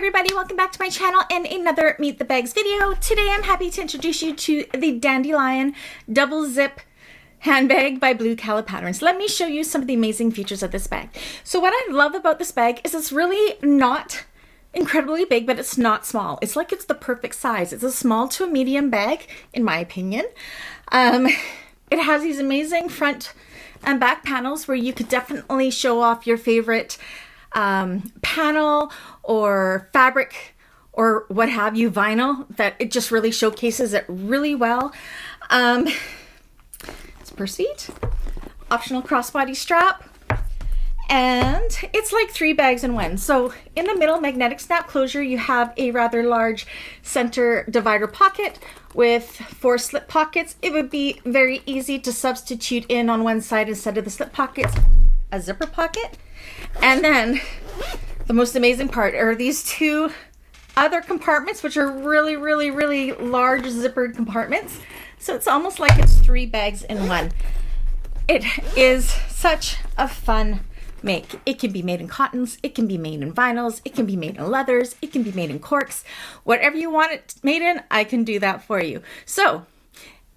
everybody, welcome back to my channel and another Meet the Bags video. Today I'm happy to introduce you to the Dandelion double zip handbag by Blue Cala Patterns. Let me show you some of the amazing features of this bag. So what I love about this bag is it's really not incredibly big, but it's not small. It's like it's the perfect size. It's a small to a medium bag, in my opinion. It has these amazing front and back panels where you could definitely show off your favorite panel or fabric or what have you, vinyl, that it just really showcases it really well. Let's proceed. Optional crossbody strap. And it's like 3 bags in one. So in the middle, magnetic snap closure, you have a rather large center divider pocket with 4 slip pockets. It would be very easy to substitute in on one side instead of the slip pockets, a zipper pocket. And then the most amazing part are these 2 other compartments, which are really, really, really large zippered compartments. So it's almost like it's 3 bags in one. It is such a fun make. It can be made in cottons, it can be made in vinyls, it can be made in leathers, it can be made in corks. Whatever you want it made in, I can do that for you. So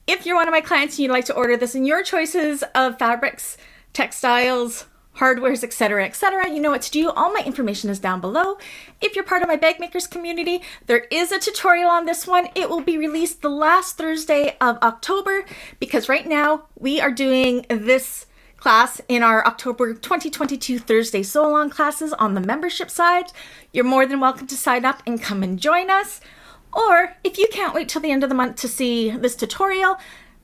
if you're one of my clients and you'd like to order this in your choices of fabrics, textiles, hardwares, etc., you know what to do. All my information is down below. If you're part of my bag makers community, there is a tutorial on this one. It will be released the last Thursday of October because right now we are doing this class in our October 2022 Thursday sew-along classes on the membership side. You're more than welcome to sign up and come and join us. Or if you can't wait till the end of the month to see this tutorial,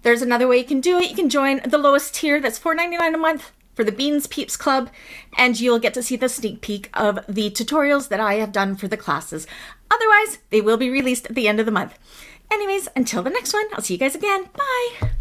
there's another way you can do it. You can join the lowest tier, that's $4.99 a month, for the Beans Peeps Club, and you'll get to see the sneak peek of the tutorials that I have done for the classes. Otherwise, they will be released at the end of the month. Anyways, until the next one, I'll see you guys again. Bye!